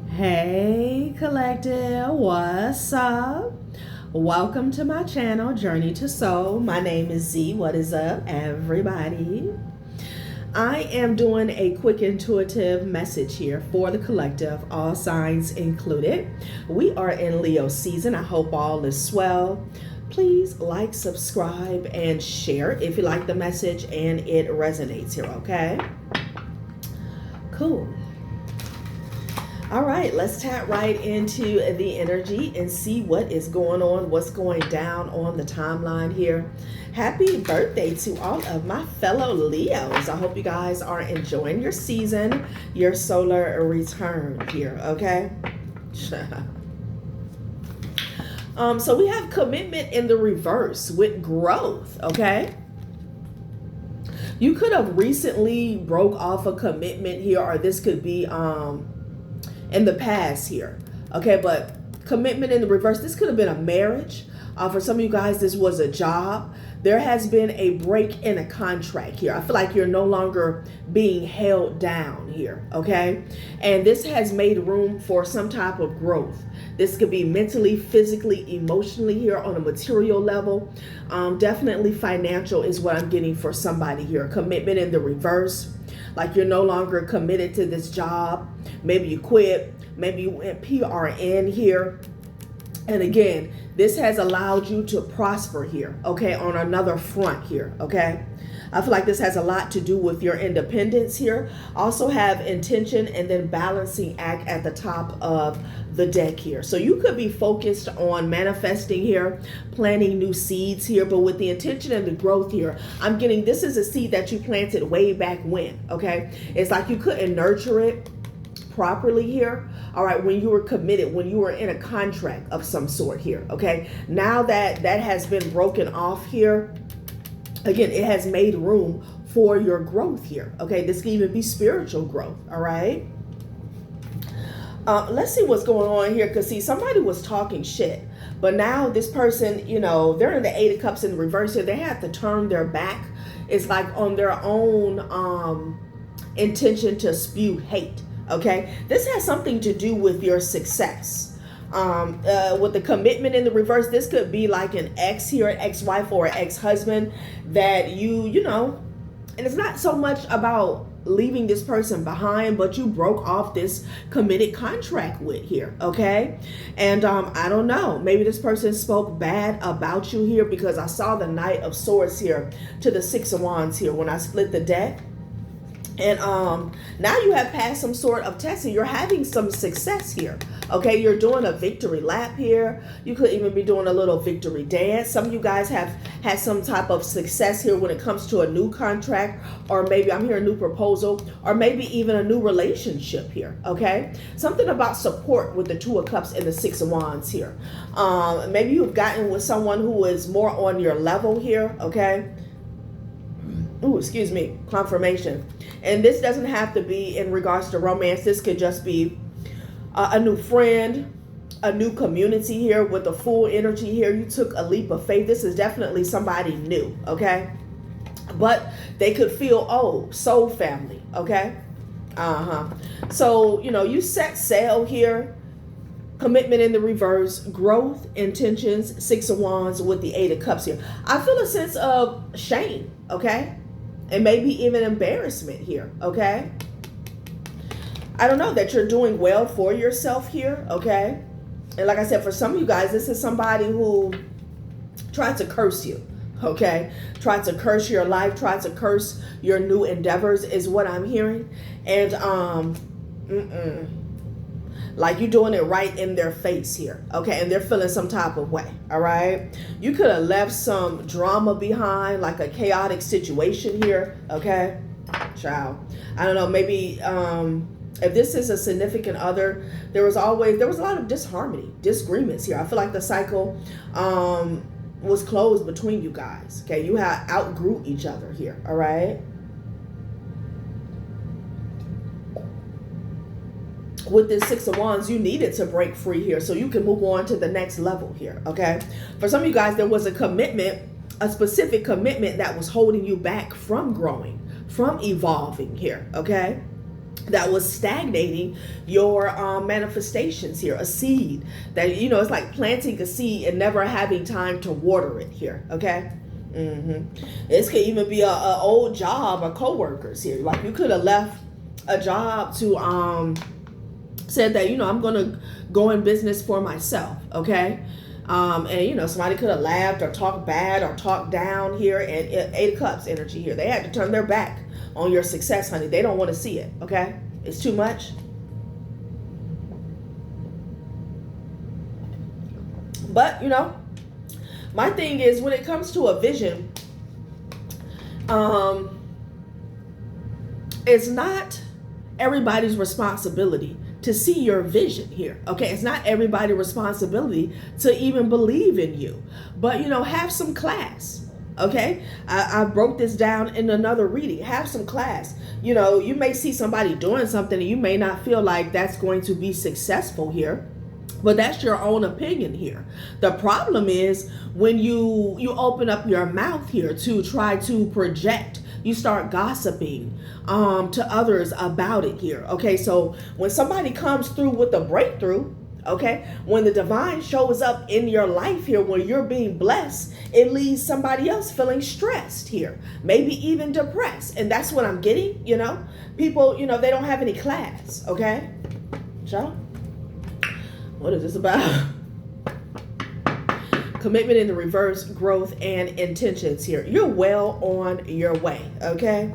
Hey collective, what's up? Welcome to my channel, Journey to Soul. My name is Z. What is up, everybody? I am doing a quick intuitive message here for the collective, all signs included. We are in Leo season. I hope all is well. Please like, subscribe, and share if you like the message and it resonates here, okay? Cool. All right, let's tap right into the energy and see what is going on, what's going down on the timeline here. Happy birthday to all of my fellow Leos. I hope you guys are enjoying your season, your solar return here, okay? So we have commitment in the reverse with growth, okay? You could have recently broke off a commitment here, or this could be in the past here, okay? But commitment in the reverse, this could have been a marriage. For some of you guys, this was a job. There has been a break in a contract here. I feel like you're no longer being held down here, okay? And this has made room for some type of growth. This could be mentally, physically, emotionally here on a material level. Definitely financial is what I'm getting for somebody here. Commitment in the reverse. Like you're no longer committed to this job. Maybe you quit. Maybe you went PRN here. And again, this has allowed you to prosper here, okay, on another front here, okay? I feel like this has a lot to do with your independence here. Also have intention and then balancing act at the top of the deck here. So you could be focused on manifesting here, planting new seeds here, but with the intention and the growth here, I'm getting this is a seed that you planted way back when, okay? It's like you couldn't nurture it properly here, all right, when you were committed, when you were in a contract of some sort here, okay? Now that that has been broken off here, again, it has made room for your growth here, okay? This can even be spiritual growth, all right? Let's see what's going on here, because see, somebody was talking shit, but now this person, you know, they're in the Eight of Cups in reverse here. They have to turn their back. It's like on their own intention to spew hate. Okay, this has something to do with your success. With the commitment in the reverse, this could be like an ex here, an ex-wife or an ex-husband that you know, and it's not so much about leaving this person behind, but you broke off this committed contract with here, okay? And I don't know, maybe this person spoke bad about you here, because I saw the Knight of Swords here to the Six of Wands here when I split the deck. And now you have passed some sort of test and you're having some success here. Okay, you're doing a victory lap here. You could even be doing a little victory dance. Some of you guys have had some type of success here when it comes to a new contract, or maybe I'm hearing a new proposal, or maybe even a new relationship here, okay? Something about support with the Two of Cups and the Six of Wands here. Maybe you've gotten with someone who is more on your level here, okay? Ooh, excuse me, confirmation. And this doesn't have to be in regards to romance. This could just be a new friend, a new community here with the full energy here. You took a leap of faith. This is definitely somebody new, okay? But they could feel, oh, soul family, okay? So, you know, you set sail here. Commitment in the reverse, growth, intentions, Six of Wands with the Eight of Cups here. I feel a sense of shame, okay? And maybe even embarrassment here, okay? I don't know, that you're doing well for yourself here, okay? And like I said, for some of you guys, this is somebody who tried to curse you, okay? Tried to curse your life, tried to curse your new endeavors is what I'm hearing. And, like you're doing it right in their face here, okay? And they're feeling some type of way, all right? You could have left some drama behind, like a chaotic situation here, okay? Child, I don't know, maybe if this is a significant other, there was a lot of disharmony, disagreements here. I feel like the cycle was closed between you guys, okay? You have outgrew each other here, all right? With this Six of Wands, you needed to break free here so you can move on to the next level here, okay? For some of you guys, there was a commitment, a specific commitment that was holding you back from growing, from evolving here, okay? that was stagnating your manifestations here. A seed that, you know, it's like planting a seed and never having time to water it here. Okay. This could even be a old job or co-workers here. Like you could have left a job to said that, you know, I'm gonna go in business for myself. Okay. And you know, somebody could have laughed or talked bad or talked down here. And Eight of Cups energy here, they had to turn their back on your success, honey. They don't want to see it. Okay. It's too much. But you know, my thing is, when it comes to a vision, it's not everybody's responsibility to see your vision here. Okay, it's not everybody's responsibility to even believe in you. But you know, have some class. Okay, I broke this down in another reading. Have some class. You know, you may see somebody doing something and you may not feel like that's going to be successful here. But that's your own opinion here. The problem is when you open up your mouth here to try to project, you start gossiping to others about it here. Okay, so when somebody comes through with a breakthrough, okay, when the divine shows up in your life here, when you're being blessed, it leaves somebody else feeling stressed here, maybe even depressed. And that's what I'm getting, you know. People, you know, they don't have any class, okay? So what is this about? Commitment in the reverse, growth and intentions here. You're well on your way, okay?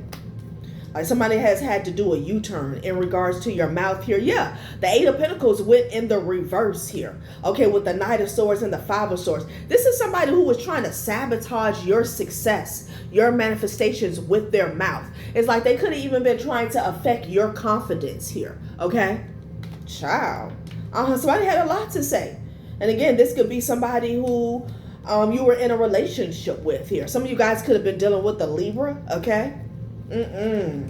Like somebody has had to do a U-turn in regards to your mouth here. Yeah, the Eight of Pentacles went in the reverse here. Okay, with the Knight of Swords and the Five of Swords. This is somebody who was trying to sabotage your success, your manifestations with their mouth. It's like they could have even been trying to affect your confidence here, okay? Child. Somebody had a lot to say. And again, this could be somebody who you were in a relationship with here. Some of you guys could have been dealing with the Libra, okay? They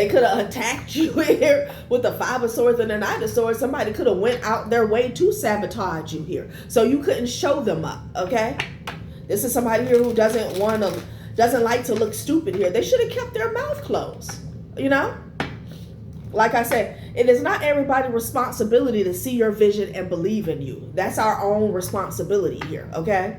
could have attacked you here with the Five of Swords and the Knight of Swords. Somebody could have went out their way to sabotage you here, so you couldn't show them up, okay? This is somebody here who doesn't like to look stupid here. They should have kept their mouth closed, you know? Like I said, it is not everybody's responsibility to see your vision and believe in you. That's our own responsibility here, okay?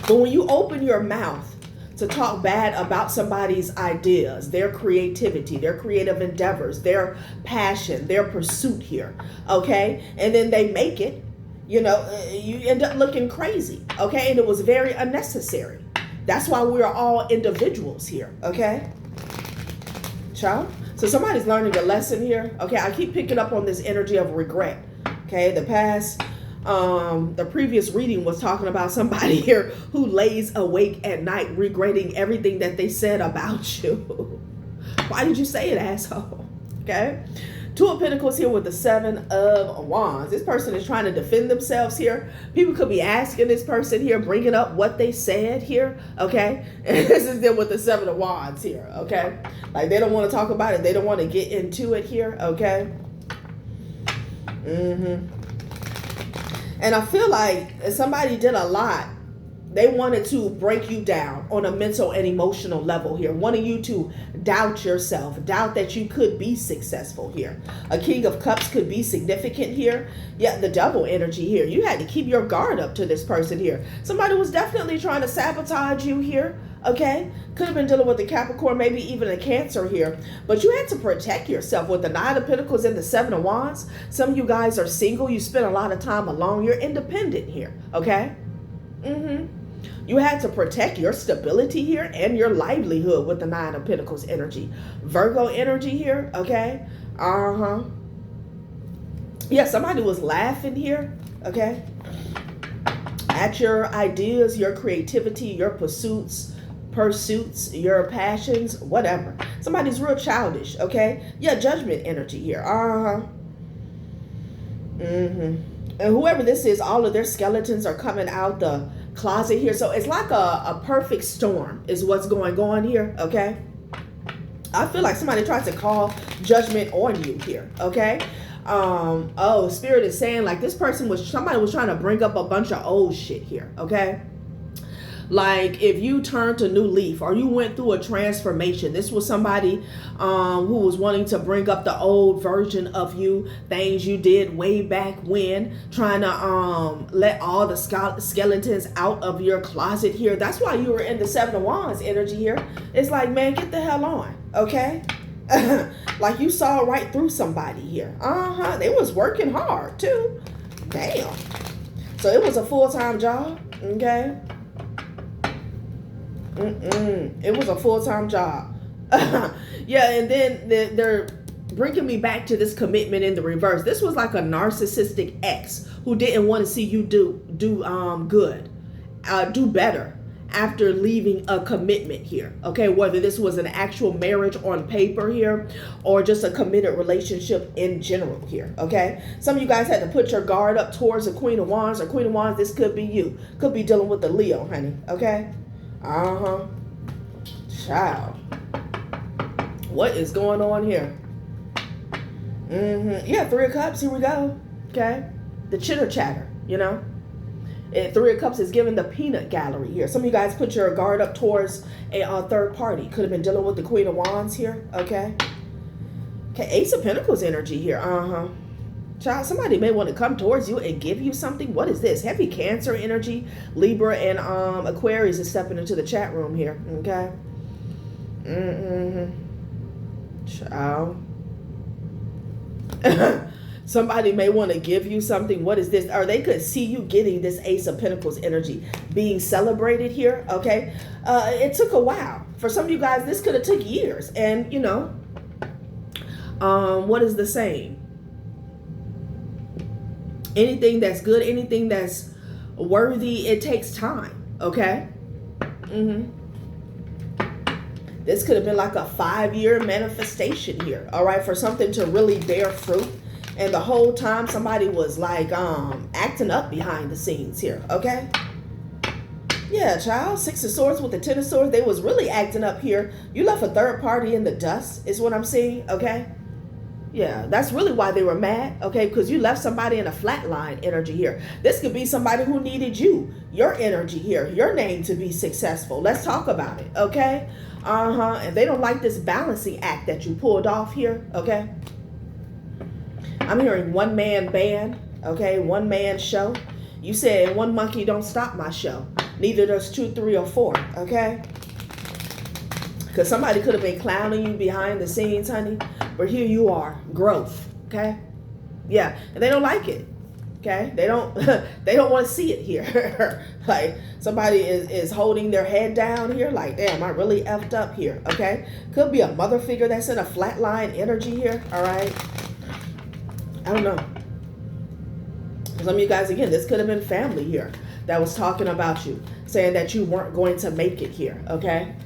But when you open your mouth to talk bad about somebody's ideas, their creativity, their creative endeavors, their passion, their pursuit here, okay? And then they make it, you know, you end up looking crazy, okay? And it was very unnecessary. That's why we're all individuals here, okay? Child? So somebody's learning a lesson here. Okay, I keep picking up on this energy of regret. Okay, the previous reading was talking about somebody here who lays awake at night regretting everything that they said about you. Why did you say it, asshole? Okay. Two of Pentacles here with the Seven of Wands. This person is trying to defend themselves here. People could be asking this person here, bringing up what they said here, okay? And this is them with the Seven of Wands here, okay? Like they don't want to talk about it. They don't want to get into it here, okay? And I feel like somebody did a lot. They wanted to break you down on a mental and emotional level here, wanting you to doubt yourself, doubt that you could be successful here. A King of Cups could be significant here. Yeah, the Devil energy here. You had to keep your guard up to this person here. Somebody was definitely trying to sabotage you here, okay? Could have been dealing with the Capricorn, maybe even a Cancer here. But you had to protect yourself with the Nine of Pentacles and the Seven of Wands. Some of you guys are single. You spend a lot of time alone. You're independent here, okay? You had to protect your stability here and your livelihood with the Nine of Pentacles energy. Virgo energy here, okay? Yeah, somebody was laughing here, okay? At your ideas, your creativity, your pursuits, your passions, whatever. Somebody's real childish, okay? Yeah, Judgment energy here. And whoever this is, all of their skeletons are coming out the closet here. So it's like a perfect storm is what's going on here, okay? I feel like somebody tried to call judgment on you here, okay? Oh, Spirit is saying like this person somebody was trying to bring up a bunch of old shit here, okay? Like if you turned a new leaf or you went through a transformation. This was somebody who was wanting to bring up the old version of you, things you did way back when, trying to let all the skeletons out of your closet here. That's why you were in the Seven of Wands energy here. It's like, man, get the hell on, okay? Like you saw right through somebody here. They was working hard too. Damn. So it was a full-time job, okay? It was a full-time job. Yeah, and then they're bringing me back to this commitment in the reverse. This was like a narcissistic ex who didn't want to see you do good, do better after leaving a commitment here, okay? Whether this was an actual marriage on paper here or just a committed relationship in general here, okay? Some of you guys had to put your guard up towards the Queen of Wands or Queen of Wands. This could be you. Could be dealing with the Leo, honey, okay? Child. What is going on here? Yeah, Three of Cups, here we go, okay? The chitter chatter, you know? And Three of Cups is giving the peanut gallery here. Some of you guys put your guard up towards a third party. Could have been dealing with the Queen of Wands here. Okay. Okay. Ace of Pentacles energy here. Child, somebody may want to come towards you and give you something. What is this? Heavy Cancer energy. Libra and Aquarius is stepping into the chat room here. Okay. Child. Somebody may want to give you something. What is this? Or they could see you getting this Ace of Pentacles energy being celebrated here, okay? It took a while. For some of you guys, this could have took years. And, you know, what is the saying? Anything that's good, anything that's worthy, it takes time, okay? This could have been like a 5-year manifestation here, all right? For something to really bear fruit. And the whole time somebody was like acting up behind the scenes here, okay? Yeah, child. Six of Swords with the Ten of Swords. They was really acting up here. You left a third party in the dust is what I'm seeing, okay? Yeah, that's really why they were mad, okay? Because you left somebody in a flatline energy here. This could be somebody who needed you, your energy here, your name to be successful. Let's talk about it, okay? And they don't like this balancing act that you pulled off here, okay? I'm hearing one-man band, okay? One-man show. You said one monkey don't stop my show. Neither does 2, 3, or 4, okay? Because somebody could have been clowning you behind the scenes, honey. But here you are, growth, okay? Yeah, and they don't like it, okay? They don't want to see it here. Like somebody is holding their head down here like, damn, I really effed up here, okay? Could be a mother figure that's in a flatline energy here, all right? I don't know. Some of you guys, again, this could have been family here that was talking about you, saying that you weren't going to make it here, okay?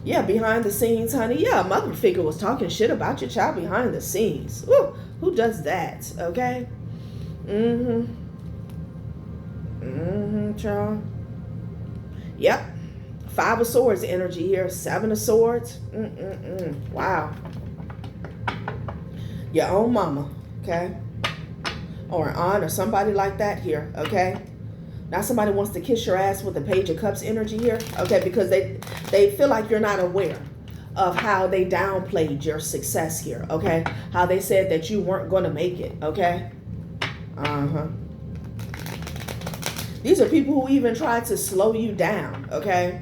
Yeah, behind the scenes, honey. Yeah, a mother figure was talking shit about your child behind the scenes. Woo, who does that, okay? Child. Yep. 5 of Swords energy here. 7 of Swords. Wow. Your own mama, okay? Or an aunt or somebody like that here, okay? Now somebody wants to kiss your ass with the Page of Cups energy here, okay? Because they feel like you're not aware of how they downplayed your success here, okay? How they said that you weren't going to make it, okay? These are people who even tried to slow you down, okay?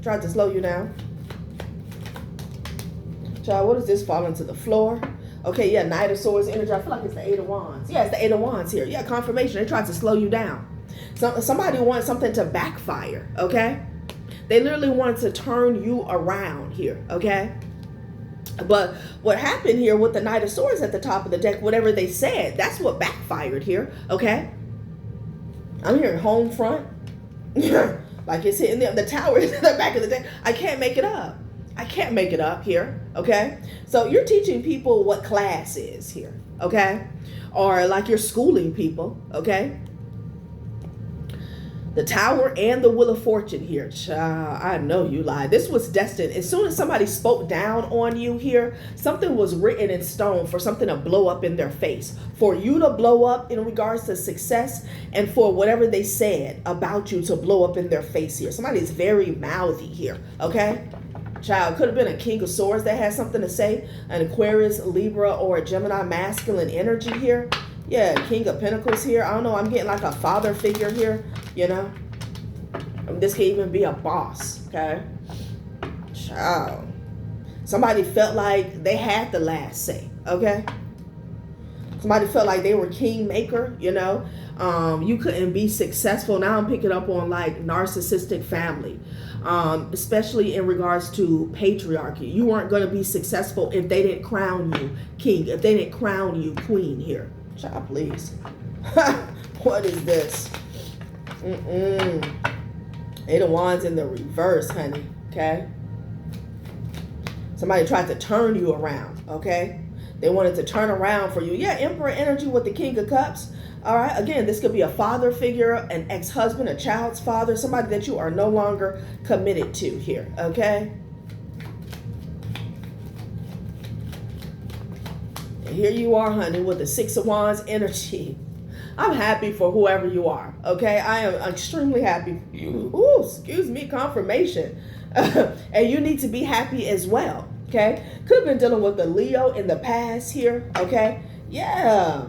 Tried to slow you down. Child, what does this fall into the floor? Okay, yeah, Knight of Swords energy. I feel like it's the 8 of Wands. Yeah, it's the 8 of Wands here. Yeah, confirmation. They tried to slow you down. Somebody wants something to backfire, okay? They literally want to turn you around here, okay? But what happened here with the Knight of Swords at the top of the deck, whatever they said, that's what backfired here, okay? I'm hearing home front. Like it's hitting the tower in the back of the deck. I can't make it up. I can't make it up here, okay? So you're teaching people what class is here, okay? Or like you're schooling people, okay? The Tower and the Wheel of Fortune here. Child, I know you lied. This was destined. As soon as somebody spoke down on you here, something was written in stone for something to blow up in their face. For you to blow up in regards to success, and for whatever they said about you to blow up in their face here. Somebody's very mouthy here, okay? Child, could have been a King of Swords that has something to say. An Aquarius, Libra, or a Gemini masculine energy here. Yeah, King of Pentacles here. I don't know. I'm getting like a father figure here, you know. I mean, this could even be a boss, okay? Child. Somebody felt like they had the last say, okay? Somebody felt like they were kingmaker, you know. You couldn't be successful. Now I'm picking up on like narcissistic family, especially in regards to patriarchy. You weren't going to be successful if they didn't crown you king, if they didn't crown you queen here. Child, please. What is this? Eight of Wands in the reverse, honey. Okay. Somebody tried to turn you around. Okay. They wanted to turn around for you. Yeah, Emperor energy with the King of Cups. All right. Again, this could be a father figure, an ex-husband, a child's father, somebody that you are no longer committed to here. Okay. Here you are, honey, with the Six of Wands energy. I'm happy for whoever you are, okay? I am extremely happy for you. Ooh, excuse me, confirmation. And you need to be happy as well, okay? Could have been dealing with the Leo in the past here, okay? Yeah.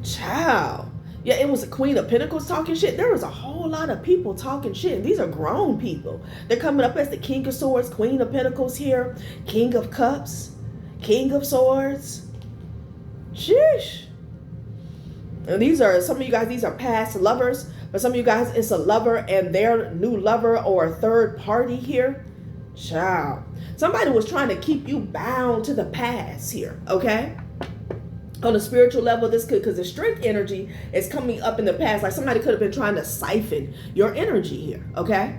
Child. Yeah, it was a Queen of Pentacles talking shit. There was a whole lot of people talking shit. These are grown people. They're coming up as the King of Swords, Queen of Pentacles here, King of Cups, King of Swords. Sheesh. And these are, some of you guys, these are past lovers. For some of you guys, it's a lover and their new lover or a third party here. Child. Somebody was trying to keep you bound to the past here, okay? On a spiritual level, this could, because the strength energy is coming up in the past. Like somebody could have been trying to siphon your energy here, okay?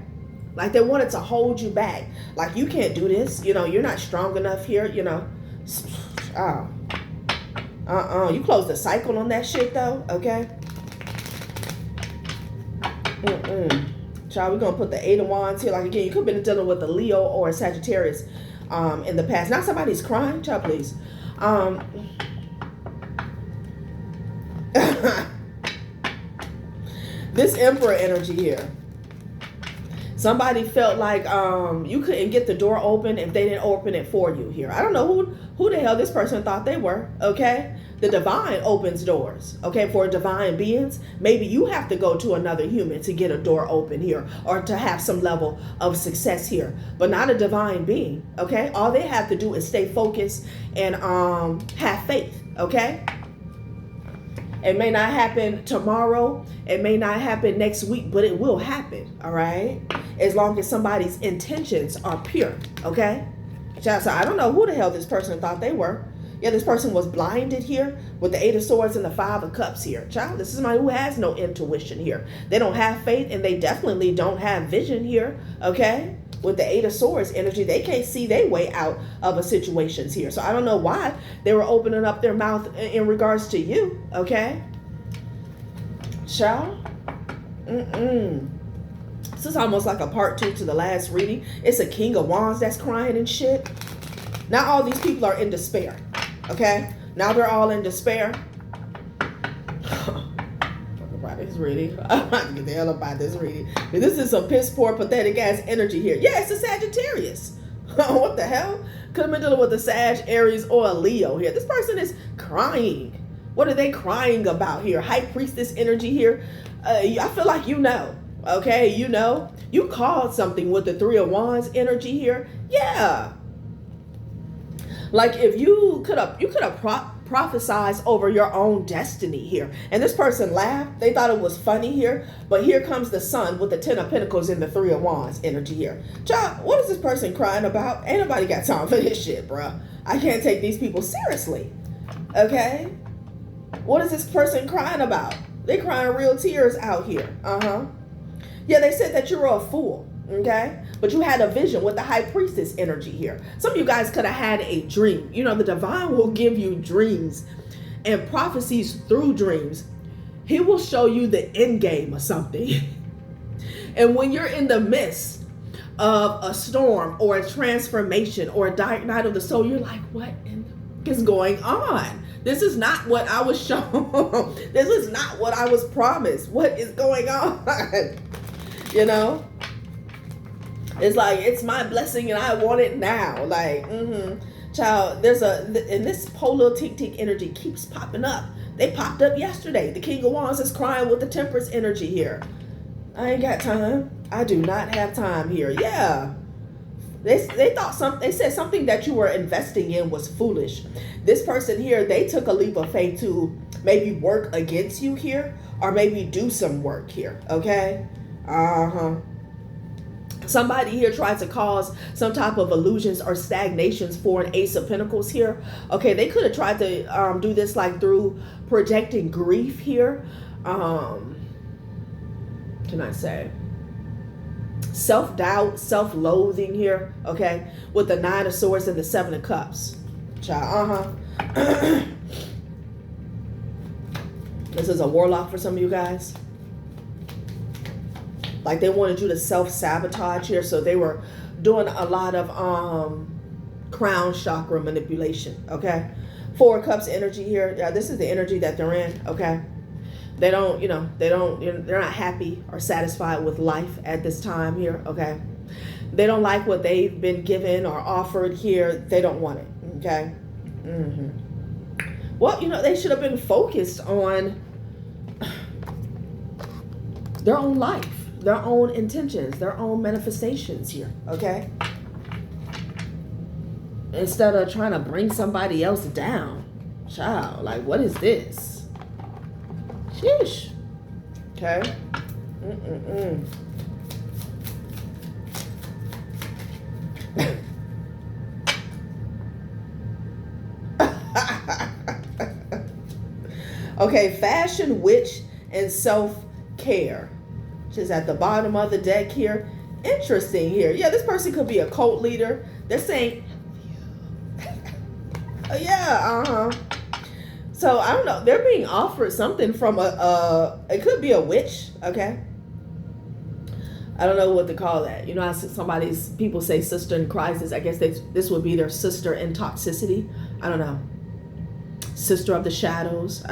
Like they wanted to hold you back. Like you can't do this. You know, you're not strong enough here, you know. You closed the cycle on that shit though, okay? Child, we're gonna put the Eight of Wands here. Like again, you could have been dealing with a Leo or a Sagittarius in the past. Now somebody's crying, child, please. This Emperor energy here. Somebody felt like you couldn't get the door open if they didn't open it for you here. I don't know who the hell this person thought they were, okay? The divine opens doors, okay, for divine beings. Maybe you have to go to another human to get a door open here or to have some level of success here, but not a divine being, okay? All they have to do is stay focused and have faith, okay? It may not happen tomorrow. It may not happen next week, but it will happen, all right? As long as somebody's intentions are pure, okay? So I don't know who the hell this person thought they were. Yeah, this person was blinded here with the Eight of Swords and the Five of Cups here. Child, this is somebody who has no intuition here. They don't have faith and they definitely don't have vision here, okay? With the Eight of Swords energy, they can't see their way out of a situations here. So I don't know why they were opening up their mouth in regards to you, okay? Child? This is almost like a part 2 to the last reading. It's a King of Wands that's crying and shit. Now all these people are in despair, okay? Now they're all in despair. About this reading. I'm about to get the hell up out this reading. This is some piss poor, pathetic ass energy here. Yeah, it's a Sagittarius. What the hell? Could have been dealing with a Sag, Aries, or a Leo here. This person is crying. What are they crying about here? High Priestess energy here. I feel like you know. Okay, you know. You called something with the Three of Wands energy here. Yeah. Like if you could have prophesized over your own destiny here. And this person laughed. They thought it was funny here. But here comes the Sun with the Ten of Pentacles and the Three of Wands energy here. Child, what is this person crying about? Ain't nobody got time for this shit, bruh. I can't take these people seriously. Okay? What is this person crying about? They crying real tears out here. Yeah, they said that you're a fool. Okay, but you had a vision with the High Priestess energy here. Some of you guys could have had a dream. You know, the divine will give you dreams and prophecies through dreams. he will show you the end game of something. And when you're in the midst of a storm or a transformation or a dark night of the soul, you're like, what is going on? This is not what I was shown. This is not what I was promised. What is going on? You know? It's like, it's my blessing and I want it now. Like, child, and this polar tick energy keeps popping up. They popped up yesterday. The King of Wands is crying with the Temperance energy here. I ain't got time. I do not have time here. Yeah. They said something that you were investing in was foolish. This person here, they took a leap of faith to maybe work against you here, or maybe do some work here. Okay? Somebody here tries to cause some type of illusions or stagnations for an Ace of Pentacles here. Okay, they could have tried to do this like through projecting grief here. Can I say? Self-doubt, self-loathing here. Okay, with the Nine of Swords and the Seven of Cups. Child, This is a warlock for some of you guys. Like they wanted you to self-sabotage here. So they were doing a lot of crown chakra manipulation. Okay. Four of Cups energy here. Yeah, this is the energy that they're in. Okay. They don't, they're not happy or satisfied with life at this time here. Okay. They don't like what they've been given or offered here. They don't want it. Okay. Well, they should have been focused on their own life, their own intentions, their own manifestations here, okay? Instead of trying to bring somebody else down. Child, like, what is this? Sheesh. Okay? Okay, fashion, witch, and self-care. She's at the bottom of the deck here. Interesting here. Yeah, this person could be a cult leader. They're saying, So, I don't know. They're being offered something from it could be a witch, okay? I don't know what to call that. People say sister in crisis. I guess this would be their sister in toxicity. I don't know. Sister of the shadows.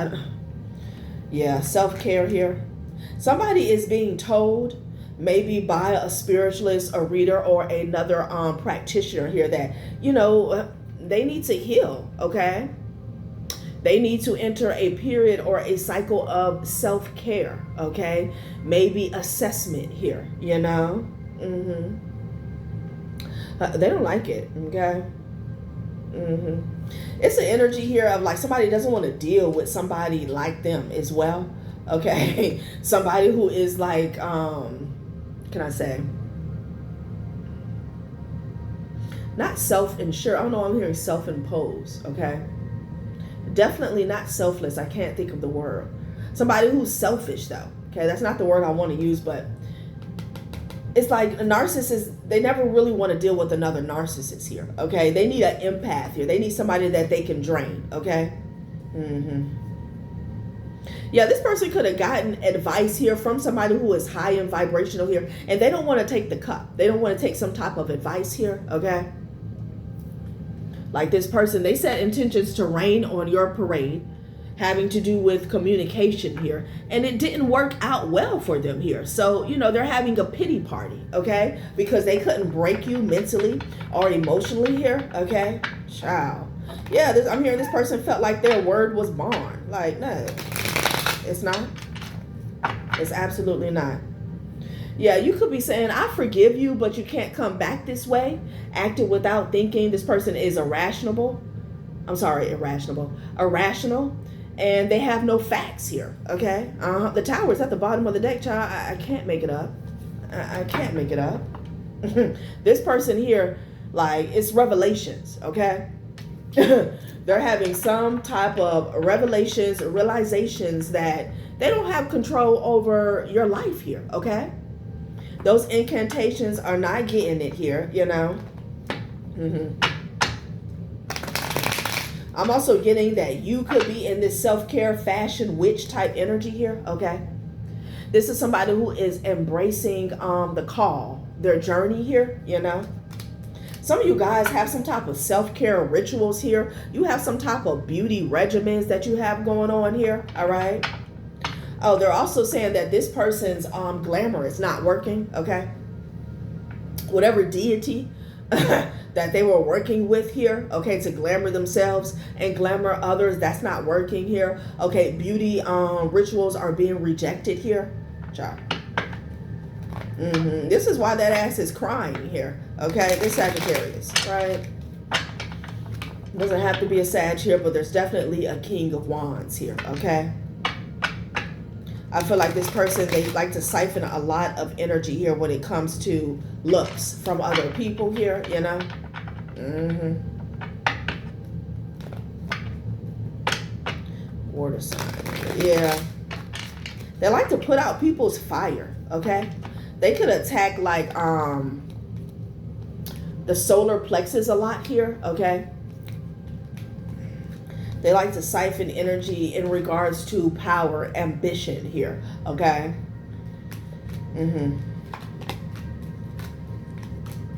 Yeah, self-care here. Somebody is being told, maybe by a spiritualist, a reader, or another practitioner here that, they need to heal, okay? They need to enter a period or a cycle of self-care, okay? Maybe assessment here, They don't like it, okay? It's an energy here of like somebody doesn't want to deal with somebody like them as well. Okay. Somebody who is like, can I say? Not self-insured. I don't know. I'm hearing self-imposed. Okay. Definitely not selfless. I can't think of the word. Somebody who's selfish though. Okay. That's not the word I want to use, but it's like a narcissist, they never really want to deal with another narcissist here, okay? They need an empath here. They need somebody that they can drain, okay? Yeah, this person could have gotten advice here from somebody who is high in vibrational here, and they don't want to take the cup. They don't want to take some type of advice here, okay? Like this person, they set intentions to rain on your parade, having to do with communication here, and it didn't work out well for them here. So they're having a pity party, okay, because they couldn't break you mentally or emotionally here, okay? Child, yeah, I'm hearing this person felt like their word was bond. Like, no, it's not. It's absolutely not. Yeah, you could be saying, I forgive you, but you can't come back this way, acting without thinking. This person is irrational, and they have no facts here, okay? The tower is at the bottom of the deck, child. I can't make it up. I can't make it up. This person here, like, it's revelations, okay? They're having some type of realizations that they don't have control over your life here, okay? Those incantations are not getting it here, I'm also getting that you could be in this self-care, fashion, witch type energy here, okay? This is somebody who is embracing the call, their journey here, you know? Some of you guys have some type of self-care rituals here. You have some type of beauty regimens that you have going on here, all right? Oh, they're also saying that this person's glamour is not working, okay? Whatever deity that they were working with here, okay, to glamour themselves and glamour others, that's not working here. Okay, beauty rituals are being rejected here. Ciao. This is why that ass is crying here, okay? It's Sagittarius, right? Doesn't have to be a Sag here, but there's definitely a King of Wands here, okay? I feel like this person, they like to siphon a lot of energy here when it comes to looks from other people here, you know? Water sign, yeah. They like to put out people's fire, okay? They could attack like the solar plexus a lot here, okay? They like to siphon energy in regards to power, ambition here, okay?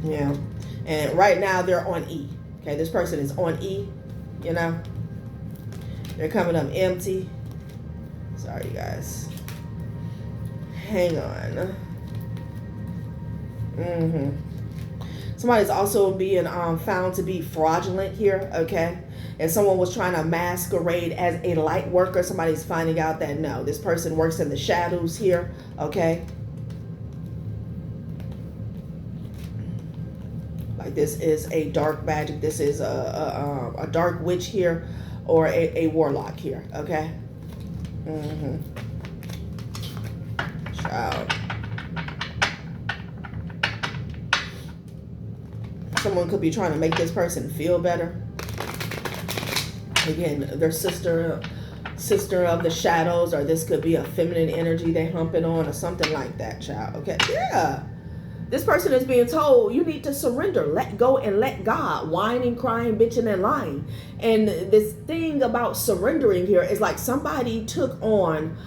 Yeah. And right now they're on E, okay? This person is on E, you know? They're coming up empty. Sorry, guys. Hang on. Somebody's also being found to be fraudulent here, okay? If someone was trying to masquerade as a light worker, somebody's finding out that no, this person works in the shadows here, okay? Like this is a dark magic. This is a dark witch here, or a warlock here, okay? Child. Someone could be trying to make this person feel better. Again, their sister of the shadows, or this could be a feminine energy they humping on or something like that, child. Okay, yeah. This person is being told you need to surrender, let go and let God. Whining, crying, bitching, and lying. And this thing about surrendering here is like somebody took on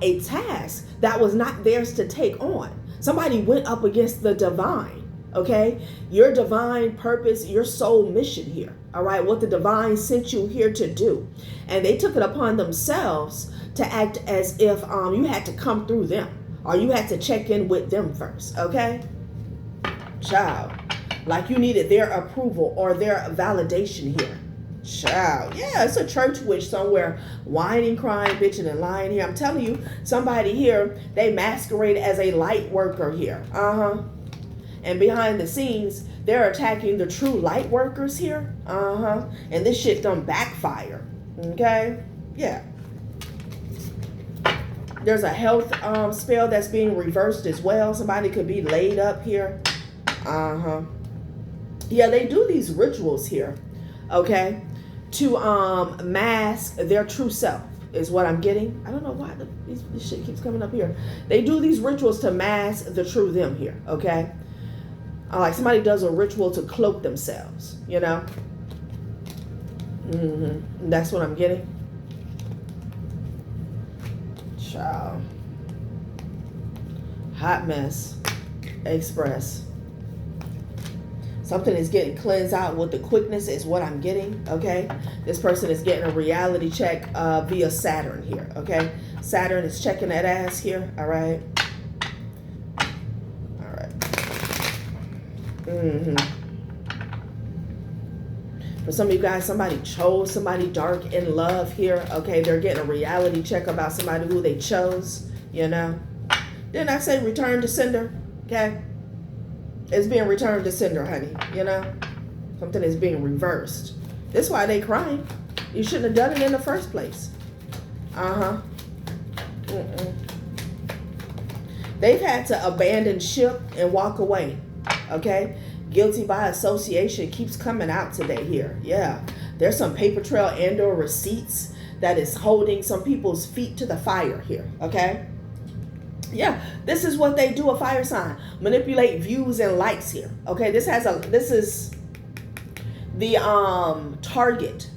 a task that was not theirs to take on. Somebody went up against the divine. Okay, your divine purpose, your soul mission here, all right, what the divine sent you here to do. And they took it upon themselves to act as if you had to come through them, or you had to check in with them first, okay? Child, like you needed their approval or their validation here. Child, yeah, it's a church witch somewhere, whining, crying, bitching, and lying here. I'm telling you, somebody here, they masquerade as a light worker here. And behind the scenes, they're attacking the true light workers here. And this shit done backfire. Okay? Yeah. There's a health spell that's being reversed as well. Somebody could be laid up here. Yeah, they do these rituals here. Okay? To mask their true self is what I'm getting. I don't know why this shit keeps coming up here. They do these rituals to mask the true them here. Okay? Like somebody does a ritual to cloak themselves, you know? That's what I'm getting. Child. Hot mess. Express. Something is getting cleansed out with the quickness is what I'm getting, okay? This person is getting a reality check via Saturn here, okay? Saturn is checking that ass here, all right? For some of you guys, somebody chose somebody dark in love here. Okay, they're getting a reality check about somebody who they chose, you know. Didn't I say return to sender? Okay, it's being returned to sender, honey, you know. Something is being reversed. That's why they crying. You shouldn't have done it in the first place. They've had to abandon ship and walk away. Okay, guilty by association keeps coming out today here. Yeah, there's some paper trail and or receipts that is holding some people's feet to the fire here. Okay, yeah, this is what they do, a fire sign. Manipulate views and likes here. Okay, this is the target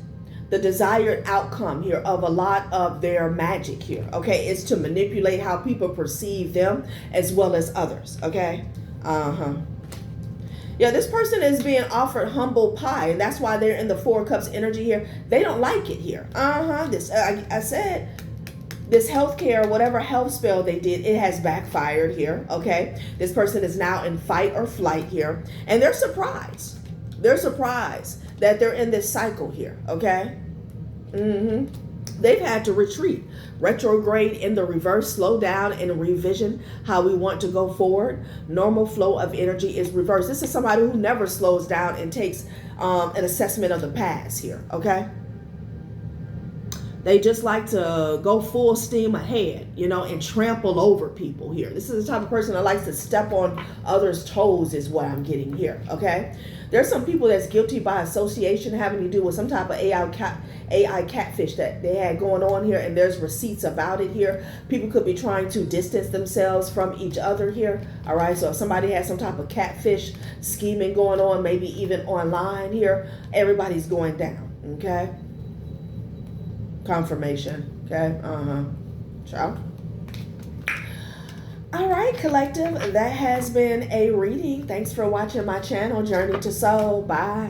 the desired outcome here of a lot of their magic here, okay, is to manipulate how people perceive them as well as others, okay? Yeah, this person is being offered humble pie, and that's why they're in the Four of Cups energy here. They don't like it here. This I said, this healthcare, whatever health spell they did, it has backfired here, okay? This person is now in fight or flight here, and they're surprised. They're surprised that they're in this cycle here, okay? They've had to retreat, retrograde in the reverse, slow down and revision how we want to go forward. Normal flow of energy is reversed. This is somebody who never slows down and takes an assessment of the past here, okay? They just like to go full steam ahead, you know, and trample over people here. This is the type of person that likes to step on others' toes is what I'm getting here, okay? There's some people that's guilty by association having to do with some type of AI catfish that they had going on here, and there's receipts about it here. People could be trying to distance themselves from each other here, all right? So if somebody has some type of catfish scheming going on, maybe even online here, everybody's going down, okay? Confirmation, okay? Ciao. All right, collective, that has been a reading. Thanks for watching my channel, Journey to Soul. Bye.